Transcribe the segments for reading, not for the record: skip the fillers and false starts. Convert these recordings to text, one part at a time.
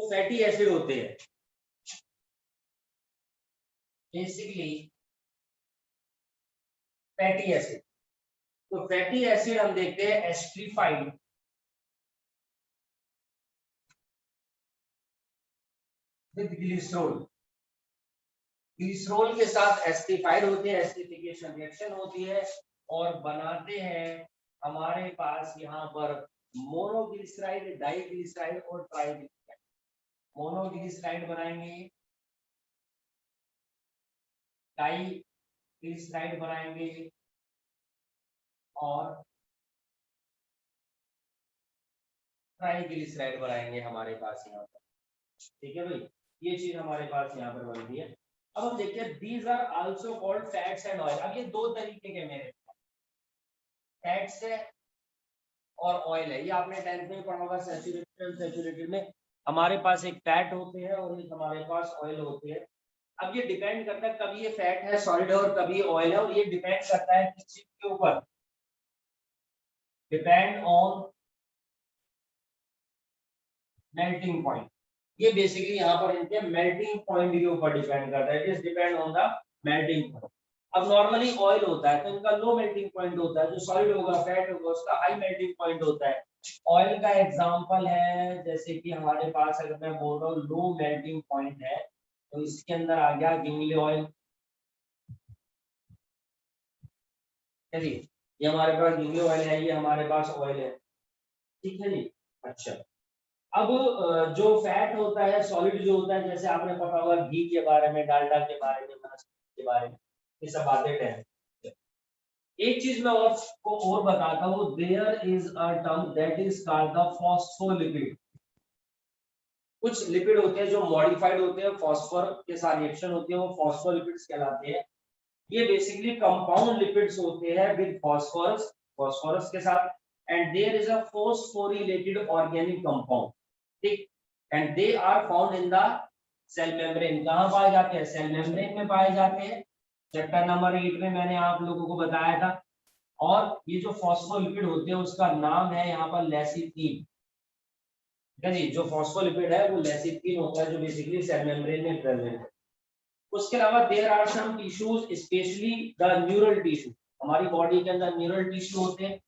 वो fatty acid होते हैं बेसिकली, फैटी एसिड। तो फैटी एसिड हम देखते हैं एस्ट्रिफाइड विद ग्लिसरॉल, ग्लिसरॉल के साथ एस्ट्रिफाइड होते हैं, एस्ट्रिफिकेशन रिएक्शन होती है और बनाते हैं हमारे पास यहाँ पर मोनोग्लिसराइड, डाइग्लिसराइड और ट्राइग्लिसराइड। मोनोग्लिसराइड बनाएंगे, डाइग्लिसराइड बनाएंगे और ट्राइग्लिसराइड बनाएंगे हमारे पास यहाँ पर। ठीक है भाई, ये चीज हमारे पास यहाँ पर बनती है। अब हम देखते हैं these are also called fats and oil. अब ये दो तरीके के मेरे फैट्स है और ऑयल है, ये आपने 10th में पढ़ा होगा सैचुरेटेड, सैचुरेटेड में हमारे पास एक फैट होते हैं और एक हमारे पास ऑयल होते हैं। अब ये डिपेंड करता है कभी ये फैट है सॉलिड है और कभी ऑयल है, और ये डिपेंड करता है किस चीज के ऊपर, डिपेंड ऑन मेल्टिंग पॉइंट। ये बेसिकली यहाँ पर इनके मेल्टिंग पॉइंट के ऊपर डिपेंड करता है, it depend on the melting point. अब नॉर्मली ऑयल होता है तो इनका लो मेल्टिंग पॉइंट होता है, जो सॉलिड होगा फैट होगा उसका हाई मेल्टिंग पॉइंट होता है। ऑयल का एग्जांपल है जैसे कि हमारे पास अगर मैं बोल रहा हूँ लो मेल्टिंग पॉइंट है तो इसके अंदर आ गया गिंगली ऑयल, चलिए ये हमारे पास गिंगली ऑयल है, ये हमारे पास ऑयल है, ठीक है जी। अच्छा, अब जो फैट होता है सॉलिड जो होता है, जैसे आपने पता होगा घी के बारे में, डालडा के बारे में, वनस्पति के बारे में, ये सब बातें हैं। एक चीज मैं आपको और बताता हूँ, there is a term that is called the phospholipid. कुछ लिपिड होते हैं जो मॉडिफाइड होते हैं, फॉस्फोर के साथ रिएक्शन होती है, वो फॉस्फोलिपिड्स कहलाते हैं। ये बेसिकली कंपाउंड लिपिड्स होते हैं विद फॉस्फोरस, फॉस्फोरस के साथ, and there is a phosphorylated organic compound, ठीक, and they are found in the cell membrane. कहां पाए जाते हैं? सेल मेम्ब्रेन में पाए जाते हैं। चैप्टर नंबर 8 में मैंने आप लोगों को बताया था। और ये जो फॉस्फोलिपिड होते हैं उसका नाम है यहाँ पर लेसिथीन, ठीक है जी। जो फॉस्फोलिपिड है वो लेसिथीन होता है, जो बेसिकली सेल मेम्ब्रेन में प्रेजेंट है। उसके अलावा there are some tissues, specially the neural tissue. हमारी बॉडी के अंदर न्यूरल टिश्यू होते हैं,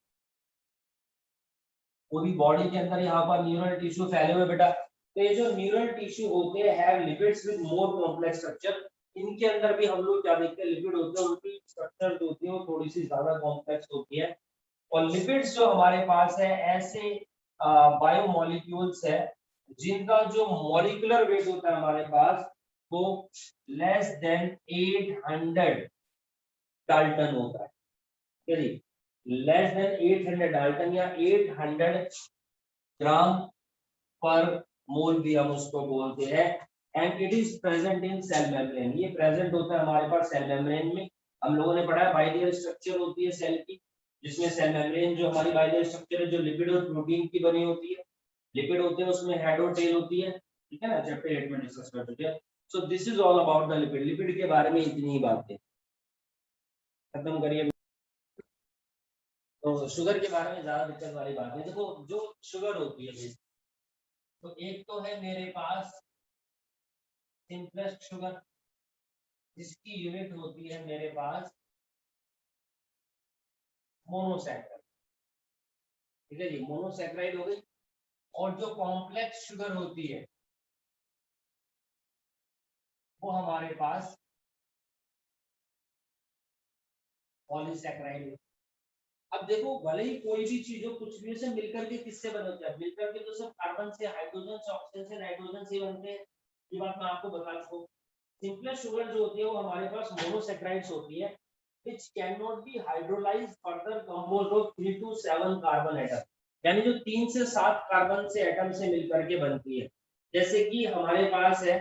पूरी बॉडी के अंदर यहाँ पर न्यूरल टिश्यू फैले हुए बेटा। तो ये जो न्यूरल टिश्यू होते हैं have lipids with more complex structure. इनके अंदर भी हम लोग क्या देखते हैं, लिपिड होते हैं, उनकी स्ट्रक्चर जो होती है वो थोड़ी सी ज्यादा कॉम्प्लेक्स होती है। और लिपिड्स जो हमारे पास है ऐसे बायोमोलिक्यूल्स है जिनका जो मॉलिक्यूलर वेट होता है हमारे पास वो लेस देन 800 डाल्टन होता है, चलिए लेस देन 800 डाल्टन या 800 ग्राम पर मोल भी हम उसको बोलते हैं। And it is present in cell membrane, ये प्रेजेंट होता है हमारे पास सेल मेम्ब्रेन में। हम लोगों ने पढ़ा है बाइलेयर स्ट्रक्चर होती है सेल की, जिसमें सेल मेम्ब्रेन जो हमारी बाइलेयर स्ट्रक्चर है जो लिपिड और प्रोटीन की बनी होती है। लिपिड होते हैं उसमें हेड और टेल होती है, ठीक है ना, चैप्टर 8 में डिस्कस कर चुके हैं। So this is all about the lipid. Lipid के बारे में इतनी ही बातें, खत्म करिए। तो शुगर के बारे में ज्यादा दिक्कत वाली बात है। देखो जो शुगर होती है तो एक तो है मेरे पास सिंपलेस्ट शुगर, जिसकी यूनिट होती है मेरे पास मोनोसैकराइड, ठीक है जी, मोनोसैकराइड हो गई। और जो कॉम्प्लेक्स शुगर होती है वो हमारे पास पॉलीसैकराइड है। अब देखो भले ही कोई भी चीज हो, कुछ भी से मिलकर के किससे बनते हैं, मिलकर के तो सब कार्बन से, हाइड्रोजन से, ऑक्सीजन से, नाइट्रोजन से बनते हैं। ये बात मैं आपको बता चुका हूं। सिंपलेस्ट शुगर जो होती है वो हमारे पास मोनोसैकराइड्स होती है which cannot be hydrolyzed further composed of 3 to 7 carbon atom, यानी जो 3 से 7 कार्बन से एटम से मिलकर के बनती है। जैसे कि हमारे पास है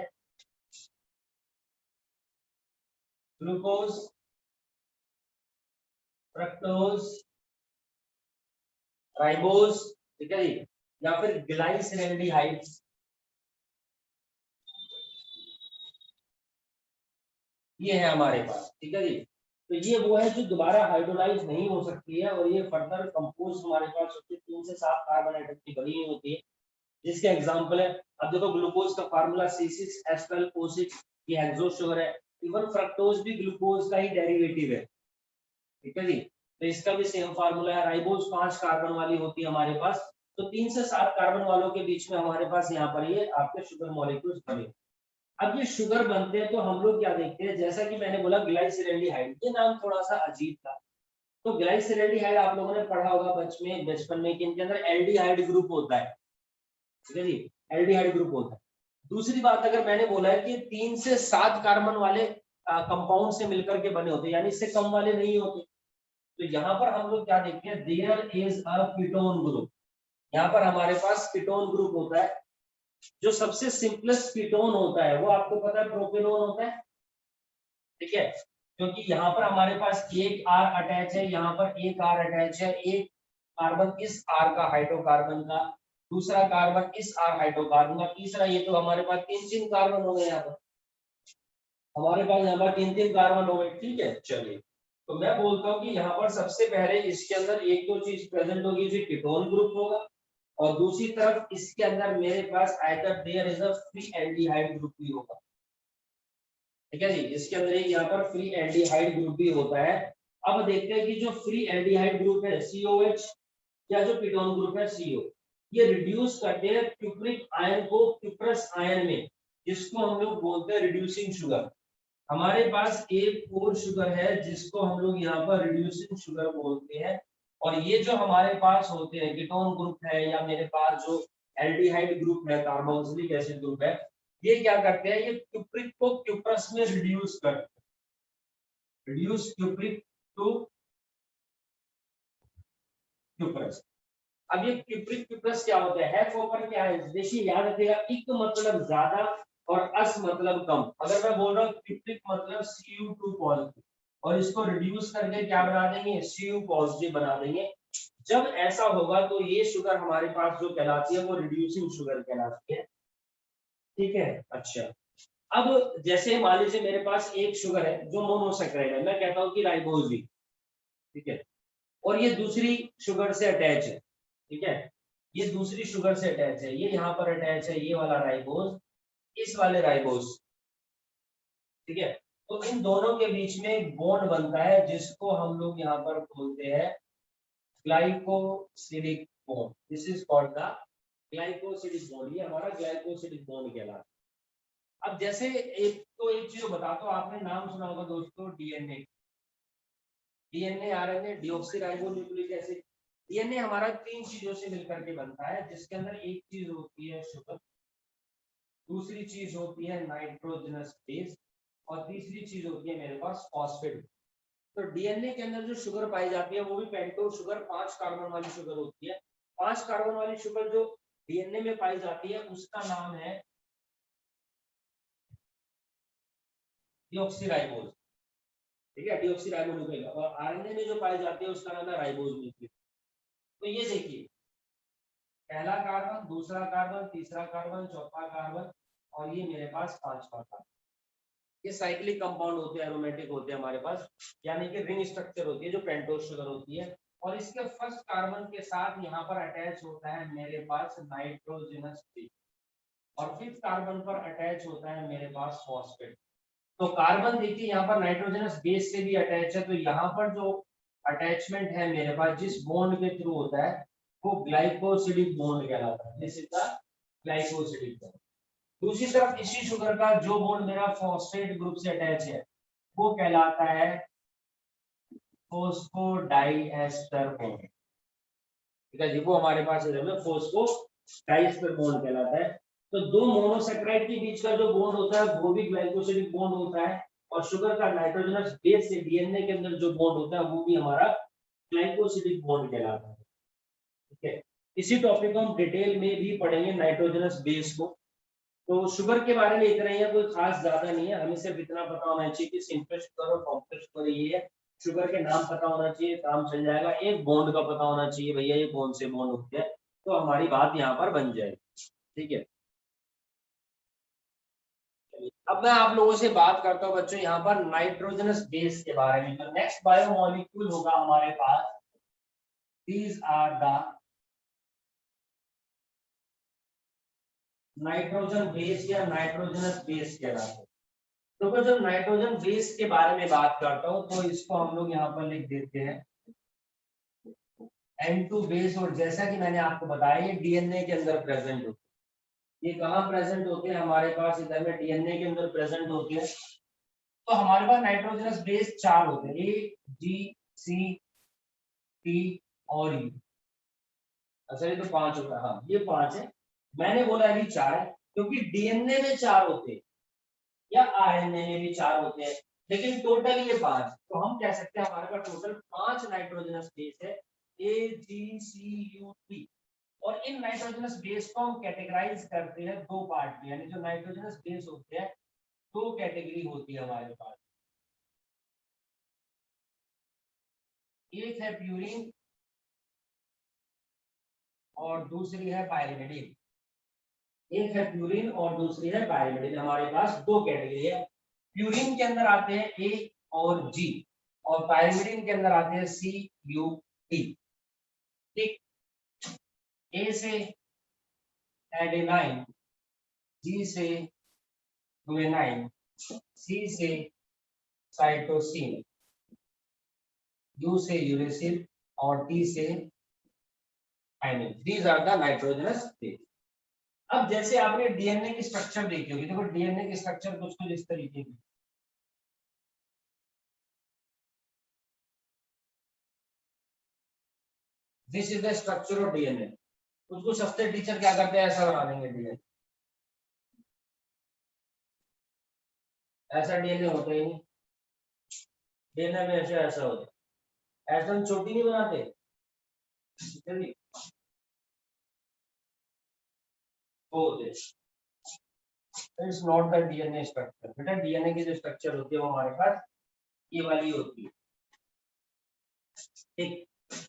ग्लूकोज, फ्रक्टोज, राइबोज, ठीक है जी, या फिर ग्लाइसरैल्डिहाइड्स, ये है हमारे पास, ठीक है जी। तो ये वो है जो दोबारा हाइड्रोलाइज नहीं हो सकती है और ये फर्दर कंपोज हमारे पास होती है, 3 से 7 कार्बन एटम की बनी होती है। जिसके एग्जांपल है, अब देखो ग्लूकोज का फार्मूला C6H12O6, ये हेक्सो शुगर है। इवन फ्रक्टोज भी ग्लूकोज का ही डेरिवेटिव है, ठीक है जी। तो इसका भी सेम फार्मूला है। राइबोज 5 कार्बन वाली होती है हमारे पास, तो 3 से 7 कार्बन वालों के बीच में हमारे पास यहाँ पर ये आपके शुगर मॉलिक्यूल्स बने। अब ये शुगर बनते हैं तो हम लोग क्या देखते हैं, जैसा कि मैंने बोला ग्लाइसरैल्डिहाइड, ये नाम थोड़ा सा अजीब था। तो ग्लाइसरैल्डिहाइड आप लोगों ने पढ़ा होगा बचपन में कि इनके अंदर एल्डिहाइड ग्रुप होता है, ठीक है जी, एल्डिहाइड ग्रुप होता है। दूसरी बात, अगर मैंने बोला है कि 3 से 7 कार्बन वाले कंपाउंड से मिलकर के बने होते हैं, यानी इससे कम वाले नहीं होते। तो यहाँ पर हम लोग क्या देखते हैं, there is a ketone group. यहाँ पर हमारे पास कीटोन ग्रुप होता है। जो सबसे सिंपलेस्ट कीटोन होता है वो आपको पता है प्रोपेनोन होता है, ठीक है। क्योंकि यहाँ पर हमारे पास एक आर अटैच है, यहाँ पर एक आर अटैच है, एक कार्बन इस आर का हाइड्रोकार्बन का, दूसरा कार्बन इस आर हाइड्रोकार्बन का, तीसरा, ये तो हमारे पास तीन तीन कार्बन हो गए। यहाँ पर हमारे पास यहाँ पर तीन तीन कार्बन हो गए, ठीक है। चलिए, तो मैं बोलता हूँ कि यहाँ पर सबसे पहले इसके अंदर एक दो चीज प्रेजेंट होगी, जो कीटोन ग्रुप होगा, और दूसरी तरफ इसके अंदर मेरे पास either there is a free aldehyde group भी होगा, ठीक है जी। इसके अंदर एक यहाँ पर फ्री एल्डिहाइड ग्रुप भी होता है। अब देखते हैं कि जो फ्री एल्डिहाइड ग्रुप है COH, या जो कीटोन ग्रुप है CO, ये रिड्यूस करते हैं क्यूप्रिक आयन को क्यूप्रस आयन में, जिसको हम लोग बोलते हैं रिड्यूसिंग शुगर। हमारे पास एक और शुगर है जिसको हम लोग यहाँ पर रिड्यूसिंग शुगर बोलते हैं। और ये जो हमारे पास होते हैं कीटोन ग्रुप है, या मेरे पास जो एल्डिहाइड ग्रुप है, कार्बोक्सिलिक एसिड ग्रुप है, ये क्या करते हैं, ये क्यूप्रिक को क्यूप्रस में रिड्यूस करते हैं, रिड्यूस क्यूप्रिक टू क्यूप्रस। अब ये क्यूप्रिक क्यूप्रस क्या होता है, ऊपर क्या है, देखिए याद रखिएगा, इक मतलब ज्यादा और अस मतलब कम। अगर मैं बोल रहा हूँ क्यूप्रिक मतलब Cu2 पॉजिटिव, और इसको रिड्यूस करके क्या बना देंगे, Cu पॉजिटिव बना देंगे। जब ऐसा होगा तो ये शुगर हमारे पास जो कहलाती है वो रिड्यूसिंग शुगर कहलाती है, ठीक है। अच्छा, अब जैसे मान लीजिए मेरे पास एक शुगर है जो मोनोसेक्राइड है, मैं कहता हूँ कि राइबोज भी, ठीक है, और ये दूसरी शुगर से अटैच है, ठीक है, ये दूसरी शुगर से अटैच है, ये यहाँ पर अटैच है, ये वाला राइबोज, इस वाले राइबोज, ठीक है। तो इन दोनों के बीच में एक बॉन्ड बनता है जिसको हम लोग यहाँ पर बोलते हैं glycosylic bond. This is called the glycosylic bond, ये हमारा ग्लाइकोसिलिक बॉन्ड कहलाता है। अब जैसे एक चीज बताता हूँ, आपने नाम सुना होगा दोस्तों, DNA. DNA, RNA, deoxyribonucleic acid. DNA हमारा तीन चीजों से मिलकर के बनता है, जिसके अंदर एक चीज होती है शुगर, दूसरी चीज होती है नाइट्रोजनस बेस, और तीसरी चीज होती है मेरे पास फॉस्फेट। तो डीएनए के अंदर जो शुगर पाई जाती है वो भी पेंटोज शुगर, 5 कार्बन वाली शुगर होती है। 5 कार्बन वाली शुगर जो डीएनए में पाई जाती है उसका नाम है डीऑक्सीराइबोज, ठीक है, डीऑक्सीराइबोन्यूक्लिक। और आरएनए में जो पाई जाती है उसका नाम है राइबोज न्यूक्लिक। तो ये देखिए, पहला कार्बन, दूसरा कार्बन, तीसरा कार्बन, चौथा कार्बन, और ये मेरे पास 5वां कार्बन। ये साइक्लिक कंपाउंड होते हैं, एरोमेटिक होते हैं हमारे पास, यानी कि रिंग स्ट्रक्चर होती है जो पेंटोज शुगर होती है। और इसके फर्स्ट कार्बन के साथ यहाँ पर अटैच होता है मेरे पास नाइट्रोजनस बेस, और फिफ्थ कार्बन पर अटैच होता है मेरे पास फॉस्फेट। तो कार्बन देखिए यहाँ पर नाइट्रोजनस बेस से भी अटैच है, तो यहाँ पर जो अटैचमेंट है मेरे पास जिस बॉन्ड के थ्रू होता है वो ग्लाइकोसिलिक बॉन्ड कहलाता है। This is the glycosylic bond. दूसरी तरफ इसी शुगर का जो बॉन्ड मेरा फॉस्फेट ग्रुप से अटैच है वो कहलाता है फॉस्फोडाइएस्टर बॉन्ड, ठीक है जी, वो हमारे पास है फॉस्फोडाइएस्टर बॉन्ड कहलाता है। तो दो मोनोसेक्राइड के बीच का जो बॉन्ड होता है वो भी ग्लाइकोसिलिक बॉन्ड होता है, और शुगर का नाइट्रोजनस बेस से डीएनए के अंदर जो बॉन्ड होता है वो भी हमारा ग्लाइकोसिलिक बॉन्ड कहलाता है, ठीक है। इसी टॉपिक को हम डिटेल में भी पढ़ेंगे, नाइट्रोजनस बेस को। तो शुगर के बारे में इतना ही है, कोई खास ज्यादा नहीं है, हमें सिर्फ इतना पता होना चाहिए कि सिंपल शुगर और कॉम्प्लेक्स शुगर ये है। शुगर के नाम पता होना चाहिए, काम चल जाएगा। एक बॉन्ड का पता होना चाहिए, भैया ये कौन से बॉन्ड होते हैं, तो हमारी बात यहाँ पर बन जाएगी, ठीक है। अब मैं आप लोगों से बात करता हूँ बच्चों यहाँ पर नाइट्रोजनस बेस के बारे में। तो नेक्स्ट बायोमोलिक्यूल होगा हमारे पास, these are the nitrogen base या नाइट्रोजनस बेस कहलाते हैं। तो जब नाइट्रोजन बेस के बारे में बात करता हूँ तो इसको हम लोग यहाँ पर लिख देते हैं N2 बेस। और जैसा कि मैंने आपको बताया ये डीएनए के अंदर प्रेजेंट होते हैं। ये कहाँ प्रेजेंट होते हैं? हमारे पास इधर में डीएनए के अंदर प्रेजेंट होते हैं। तो हमारे पास नाइट्रोजनस बेस 4 होते हैं, ए, जी, सी, टी और यू। अच्छा ये तो 5 होता है, हाँ ये 5 है। मैंने बोला अभी 4 है क्योंकि डीएनए में 4 होते हैं या आरएनए में भी 4 होते हैं, लेकिन टोटल ये 5। तो हम कह सकते हैं हमारे पास टोटल 5 नाइट्रोजनस बेस है, ए, जी, सी, यू, टी। और इन नाइट्रोजनस बेस को हम कैटेगराइज करते हैं दो पार्ट में, यानी जो नाइट्रोजनस बेस होते हैं दो कैटेगरी होती है हमारे पास। एक है प्यूरिन और दूसरी है पायरिमिडिन। एक है प्यूरिन और दूसरी है पायरिमिडिन। हमारे पास दो कैटेगरी है। प्यूरिन के अंदर आते हैं ए और जी, और पायरिमिडिन के अंदर आते हैं सी, यू, टी। ठीक, ए से एडेनाइन, जी से गुएनाइन, सी से साइटोसिन, यू से यूरेसिल और टी से thymine. These are the nitrogenous base. अब जैसे आपने डीएनए की स्ट्रक्चर देखी होगी, देखो डीएनए की स्ट्रक्चर कुछ कुछ इस तरीके की। This is the structure of DNA. कुछ कुछ सस्ते टीचर क्या करते हैं, ऐसा बना देंगे डीएनए। ऐसा डीएनए होता ही नहीं, डीएनए में ऐसे ऐसा होता है। ऐसा हम चोटी नहीं बनाते, चलिए वो होते। It's not the DNA structure. बेटा डीएनए की जो स्ट्रक्चर होती है वो हमारे पास ये वाली होती है। ठीक,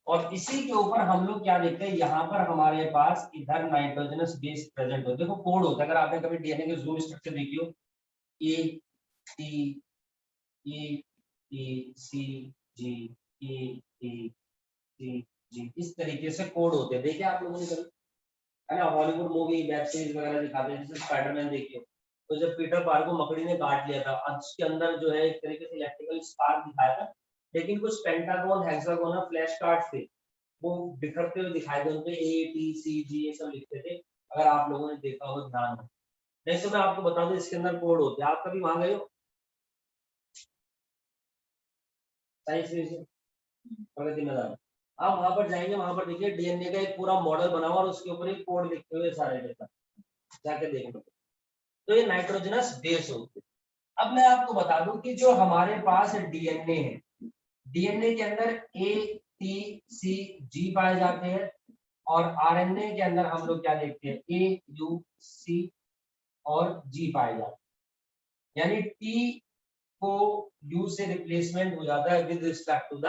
और इसी के ऊपर हम लोग क्या देखते हैं, यहाँ पर हमारे पास इधर नाइट्रोजनस बेस प्रेजेंट होता है। देखो कोड होता है, अगर आपने कभी डीएनए के जूम स्ट्रक्चर देखी हो, ए, टी, ई, टी, सी, जी, ई, टी, सी, जी, इस तरीके से कोड होते हैं। देखिए आप लोगों ने कभी, है ना, हॉलीवुड मूवी वेब सीरीज वगैरह दिखाते हैं, जैसे स्पाइडरमैन देखिए, तो जब पीटर पार्कर को मकड़ी ने काट लिया था, अब उसके अंदर जो है एक तरीके से इलेक्ट्रिकल स्पार्क दिखाया था, लेकिन कुछ पेंटागन हेक्सागोनल फ्लैश कार्ड थे वो बिखरते हुए दिखाई दे, उनपे ए, टी, सी, जी ये सब लिखते थे। अगर आप लोगों ने देखा हो ध्यान हो, नहीं तो मैं आपको बता दूं इसके अंदर कोड होते हैं। आप कभी वहां गए हो साइंस म्यूजियम, प्रगति मैदान, आप वहां पर जाएंगे, वहां पर देखिए डीएनए का एक पूरा मॉडल बना हुआ और उसके ऊपर एक कोड लिखे हुए सारे के साथ, जाके देखना। तो ये नाइट्रोजनस बेस होते हैं। अब मैं आपको बता दूं कि जो हमारे पास डीएनए है, डीएनए के अंदर ए, टी, सी, जी पाए जाते हैं, और आरएनए के अंदर हम लोग क्या देखते हैं, ए, यू, सी और जी पाए जाते हैं। यानी टी को यू से रिप्लेसमेंट हो जाता है with respect to the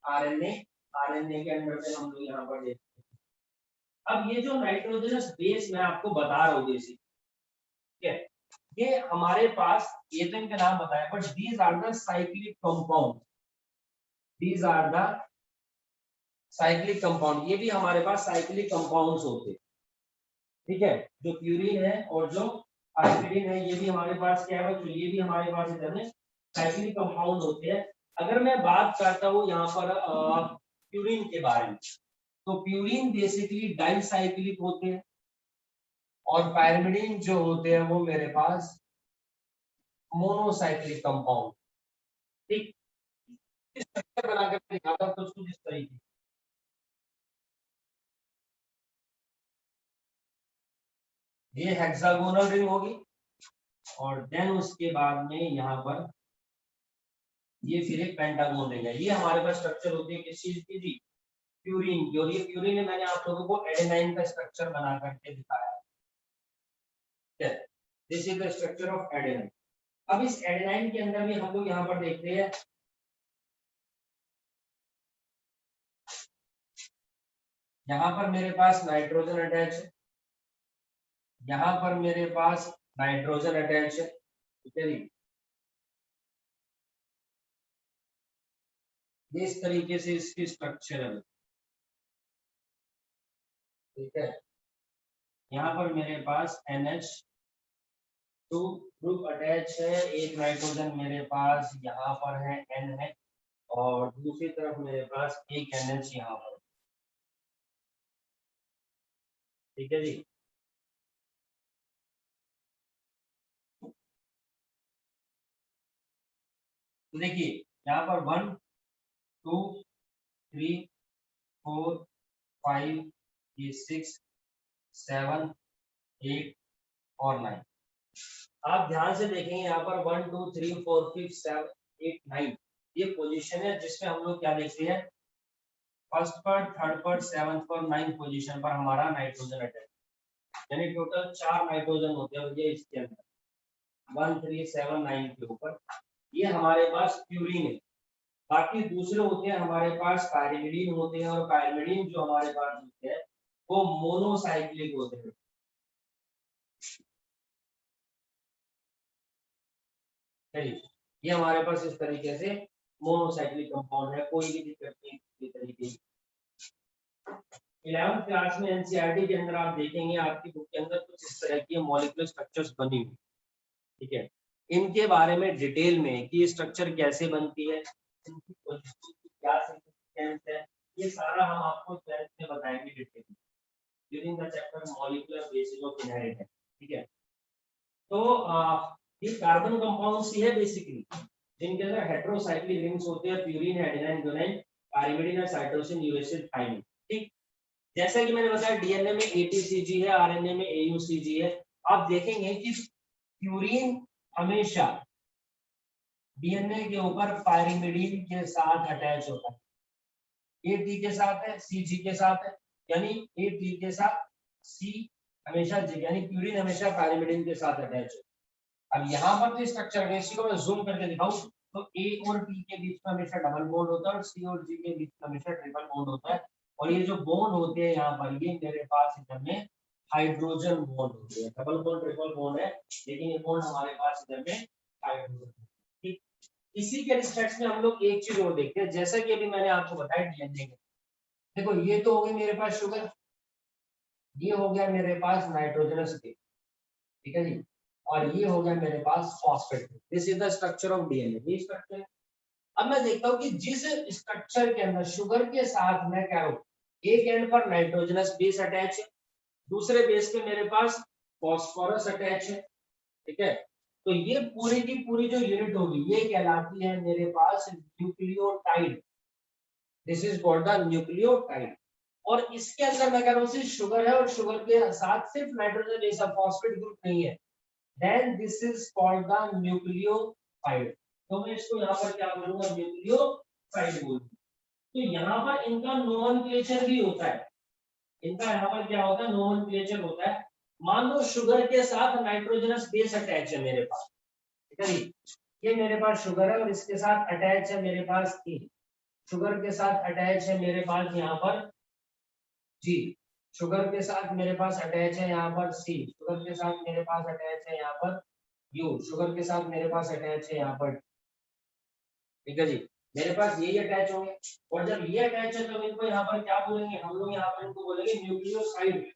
RNA. RNA के अंदर से हम लोग यहाँ पर देखते हैं। अब ये जो नाइट्रोजनस बेस मैं आपको बता रहा हूँ जैसे, ठीक है, ये हमारे पास, ये तो इनका नाम बताया, but these are the cyclic compound. These are the cyclic compound, ये भी हमारे पास साइक्लिक कंपाउंड्स होते हैं। ठीक है, जो प्यूरिन है और जो पायरिमिडिन है ये भी हमारे पास क्या है, तो ये भी हमारे पास इधर में साइक्लिक कंपाउंड होते हैं। अगर मैं बात करता हूँ यहाँ पर प्यूरिन के बारे में, तो प्यूरिन बेसिकली डाइसाइक्लिक होते हैं, और पायरिमिडिन जो होते हैं वो मेरे पास मोनोसाइक्लिक कंपाउंड। ठीक, स्ट्रक्चर बनाकर दिखाता हूँ कुछ कुछ इस तरीके। ये हेक्सागोनल रिंग होगी, और देन उसके बाद में यहाँ पर ये फिर एक पेंटागोन रिंग है। ये हमारे पास स्ट्रक्चर होती है किस चीज की जी, प्यूरिन की। और ये प्यूरिन है, मैंने आप लोगों को एडेनाइन का स्ट्रक्चर बना करके दिखाया है। This is the structure of adenine. अब इस एडेनाइन के अंदर भी हम लोग यहाँ पर देखते हैं, यहाँ पर मेरे पास नाइट्रोजन अटैच है, यहाँ पर मेरे पास नाइट्रोजन अटैच है, ठीक है जी। इस तरीके से इसकी स्ट्रक्चर है, ठीक है। यहाँ पर मेरे पास NH2 ग्रुप अटैच है, एक नाइट्रोजन मेरे पास यहाँ पर है N है, और दूसरी तरफ मेरे पास एक NH यहाँ पर। ठीक है जी। तो देखिए यहाँ पर 1 2 3 4 5 6 7 8 और 9। आप ध्यान से देखेंगे यहाँ पर 1 2 3 4 5 7 8 9 ये पोजीशन है जिसमें हम लोग क्या देखते हैं, फर्स्ट पर, थर्ड पर, सेवंथ पर, 9th पोजीशन पर हमारा नाइट्रोजन अटैच, यानी टोटल 4 नाइट्रोजन होते हैं ये इसके अंदर 1 3 7 9 के ऊपर। ये हमारे पास प्यूरिन है। बाकी दूसरे होते हैं हमारे पास पायरिमिडीन होते हैं, और पायरिमिडीन जो हमारे पास होते हैं वो मोनोसाइक्लिक होते हैं। ये हमारे पास इस तरीके से मोनोसाइक्लिक कंपाउंड है, कोई भी दिक्कत नहीं तरीके की। 11th क्लास में एनसीईआरटी के अंदर आप देखेंगे आपकी बुक के अंदर कुछ इस तरह की मॉलिक्यूलर स्ट्रक्चर्स बनी हुई, ठीक है, इनके बारे में डिटेल में कि ये स्ट्रक्चर कैसे बनती है, इनकी क्या सिग्निफिकेंस है, ये सारा हम आपको 12th में बताएंगे डिटेल में during the chapter molecular basis of inheritance. ठीक है, तो ये कार्बन कंपाउंड्स ही है बेसिकली जिनके अंदर हेटेरोसाइक्लिक रिंग्स होते हैं, प्यूरिन, एडेनाइन, गुआनिन, पाइरिमिडिन और साइटोसिन, यूरेसिल, थाइमिन। ठीक, जैसा कि मैंने बताया डीएनए में एटीसीजी है, आरएनए में एयूसीजी है। आप देखेंगे कि प्यूरिन हमेशा डीएनए के ऊपर पाइरिमिडिन के साथ अटैच होता है, एटी के साथ है, सीजी के साथ है, यानी एटी के साथ सी हमेशा, यानी प्यूरिन हमेशा पाइरिमिडिन के साथ अटैच है। अब यहाँ पर जो स्ट्रक्चर है इसी को मैं जूम करके दिखाऊं तो ए और टी के बीच में हमेशा डबल बॉन्ड होता है और सी और जी के बीच में हमेशा ट्रिपल बॉन्ड होता है। और ये जो बॉन्ड होते हैं यहाँ पर ये मेरे पास इधर में हाइड्रोजन बॉन्ड होते हैं, डबल बॉन्ड ट्रिपल बॉन्ड है लेकिन ये बॉन्ड हमारे पास इधर में हाइड्रोजन। ठीक, इसी के रिस्पेक्ट में हम लोग एक चीज और देखते हैं, जैसा कि अभी मैंने आपको बताया डीएनए के, देखो ये तो हो गई मेरे पास शुगर, ये हो गया मेरे पास नाइट्रोजनस बेस, ठीक है जी, और ये हो गया मेरे पास phosphate. This is the structure of DNA, ये स्ट्रक्चर। अब मैं देखता हूँ कि जिस स्ट्रक्चर के अंदर शुगर के साथ मैं क्या हूँ, एक एंड पर नाइट्रोजनस बेस अटैच है, दूसरे बेस पे मेरे पास फॉस्फोरस अटैच है। ठीक है, तो ये पूरी की पूरी जो यूनिट होगी ये कहलाती है मेरे पास nucleotide. This is called the nucleotide. और इसके अंदर मैं कह रहा हूँ शुगर है और शुगर के साथ सिर्फ नाइट्रोजन बेस, फॉस्फेट ग्रुप नहीं है, then this is called the nucleotide। तो मैं इसको यहाँ पर क्या बोलूंगा, न्यूक्लियोटाइड बोलूंगा। तो यहाँ पर इनका नोमेनक्लेचर भी होता है, इनका यहाँ पर क्या होता है, नोमेनक्लेचर होता है। मान लो शुगर के साथ नाइट्रोजनस बेस अटैच है मेरे पास, ठीक है जी, ये मेरे पास शुगर है और इसके साथ अटैच है मेरे पास ई, शुगर के साथ अटैच है मेरे पास यहाँ पर जी, शुगर के साथ मेरे पास अटैच है यहाँ पर सी, शुगर के साथ मेरे पास अटैच है यहाँ पर यू, शुगर के साथ मेरे पास अटैच है यहाँ पर, ठीक है जी, मेरे पास यही अटैच होंगे। और जब ये अटैच है तो इनको यहाँ पर क्या बोलेंगे, हम लोग यहाँ पर इनको बोलेंगे न्यूक्लियोसाइड।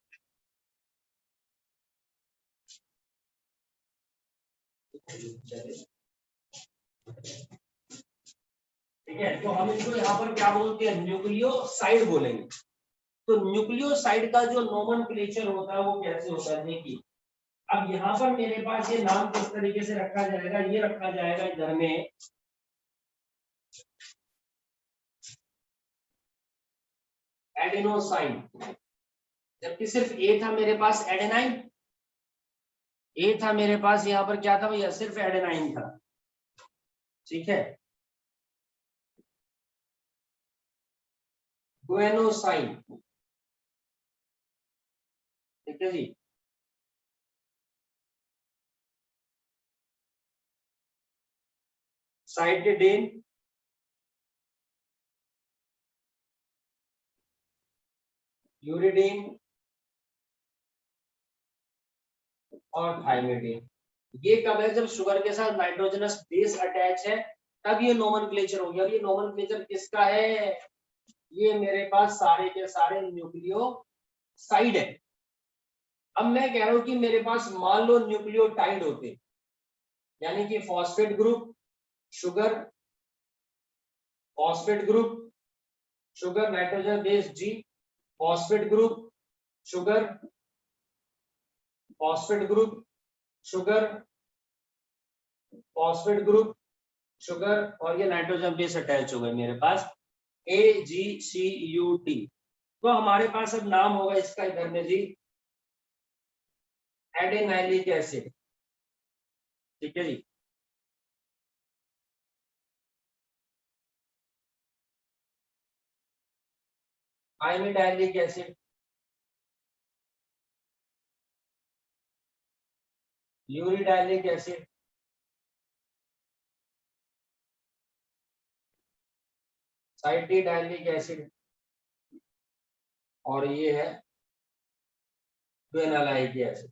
ठीक है, तो हम इनको यहाँ पर क्या बोलते हैं, न्यूक्लियोसाइड बोलेंगे। तो न्यूक्लियोसाइड का जो नोमेनक्लेचर होता है वो कैसे होता है, देखिए अब यहाँ पर मेरे पास ये नाम किस तरीके से रखा जाएगा, ये रखा जाएगा इधर में एडेनोसाइन, जबकि सिर्फ ए था मेरे पास एडेनाइन, ए था मेरे पास यहाँ पर क्या था भैया, सिर्फ एडेनाइन था। ठीक है, गुएनोसाइन, ठीक है जी, साइटिडीन, यूरिडीन और थाइमिडीन। ये कब है, जब शुगर के साथ नाइट्रोजनस बेस अटैच है तब ये नोमेनक्लेचर हो गया। और ये नोमेनक्लेचर किसका है, ये मेरे पास सारे के सारे न्यूक्लियोसाइड है। अब मैं कह रहा हूं कि मेरे पास मान लो न्यूक्लियोटाइड होते, यानी कि phosphate group sugar, phosphate group sugar nitrogen base जी, phosphate group sugar, phosphate group sugar, phosphate group sugar, और ये नाइट्रोजन बेस अटैच हो गए मेरे पास AgCuT। तो हमारे पास अब नाम होगा इसका इधर में जी एडेनाइलिक एसिड, ठीक है जी। आइमिडाइलिक एसिड, यूरिडाइलिक एसिड, साइटिडाइलिक एसिड, और ये है फेनोलाइक एसिड।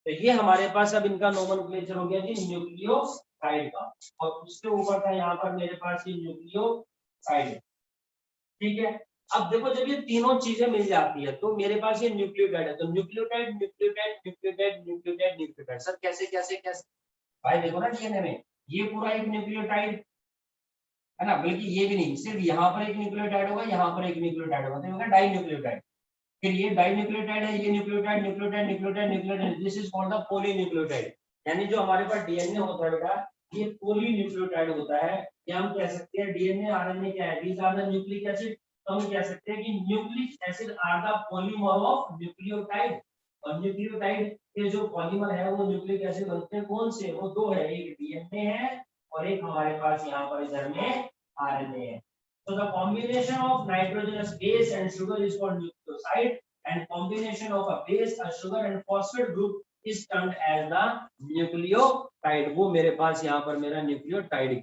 तो ये हमारे पास अब इनका नोमेनक्लेचर हो गया जी न्यूक्लियोसाइड का, और उसके ऊपर था यहाँ पर मेरे पास ये न्यूक्लियोसाइड, ठीक है। अब देखो जब ये तीनों चीजें मिल जाती है तो मेरे पास ये न्यूक्लियोटाइड है, तो nucleotide nucleotide nucleotide nucleotide nucleotide, sir कैसे कैसे कैसे? भाई देखो ना डीएनए में ये पूरा एक न्यूक्लियोटाइड है ना, बल्कि ये भी नहीं, सिर्फ यहाँ पर एक न्यूक्लियोटाइड होगा, यहाँ पर एक न्यूक्लियोटाइड होगा, तो होगा डाई न्यूक्लियोटाइड। फिर ये डाई न्यूक्लियोटाइड है, ये nucleotide nucleotide nucleotide nucleotide, this is called the polynucleotide. यानी जो हमारे पास डीएनए होता है बेटा, ये पॉलीन्यूक्लियोटाइड होता है। या हम कह सकते हैं डीएनए आरएनए क्या है, these are the nucleic acid. तो हम कह सकते हैं कि nucleic acid are the polymer of nucleotide. और न्यूक्लियोटाइड के जो पॉलीमर है वो न्यूक्लिक एसिड बनते हैं, कौन से? वो दो है, एक डीएनए है और एक हमारे पास यहाँ पर इधर में आरएनए है। So the combination of nitrogenous base and sugar is called nucleoside, and combination of a base, a sugar and phosphate group is termed as the nucleotide। वो मेरे पास यहाँ पर मेरा न्यूक्लियोटाइड